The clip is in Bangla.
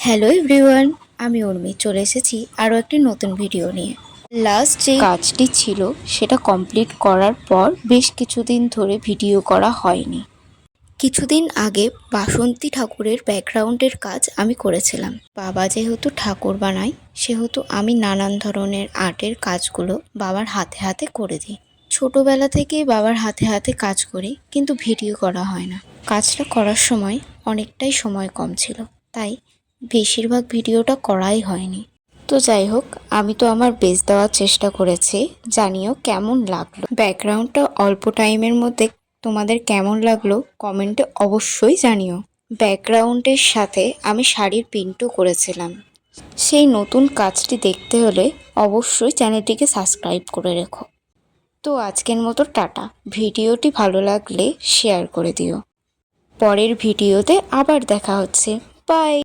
হ্যালো এভরিওয়ান, আমি উর্মি চলে এসেছি আরও একটি নতুন ভিডিও নিয়ে। লাস্ট যে কাজটি ছিল সেটা কমপ্লিট করার পর বেশ কিছুদিন ধরে ভিডিও করা হয়নি। কিছুদিন আগে বাসন্তী ঠাকুরের ব্যাকগ্রাউন্ডের কাজ আমি করেছিলাম। বাবা যেহেতু ঠাকুর বানায় সেহেতু আমি নানান ধরনের আর্টের কাজগুলো বাবার হাতে হাতে করে দিই। ছোটোবেলা থেকেই বাবার হাতে হাতে কাজ করি, কিন্তু ভিডিও করা হয় না। কাজটা করার সময় অনেকটাই সময় কম ছিল, তাই বেশিরভাগ ভিডিওটা করাই হয়নি। তো যাই হোক, আমি তো আমার বেস্ট দেওয়ার চেষ্টা করেছি। জানিও কেমন লাগলো ব্যাকগ্রাউন্ডটা অল্প টাইমের মধ্যে, তোমাদের কেমন লাগলো কমেন্টে অবশ্যই জানিও। ব্যাকগ্রাউন্ডের সাথে আমি শাড়ির প্রিন্টও করেছিলাম। সেই নতুন কাজটি দেখতে হলে অবশ্যই চ্যানেলটিকে সাবস্ক্রাইব করে রেখো। তো আজকের মতো টাটা। ভিডিওটি ভালো লাগলে শেয়ার করে দিও। পরের ভিডিওতে আবার দেখা হচ্ছে। বাই।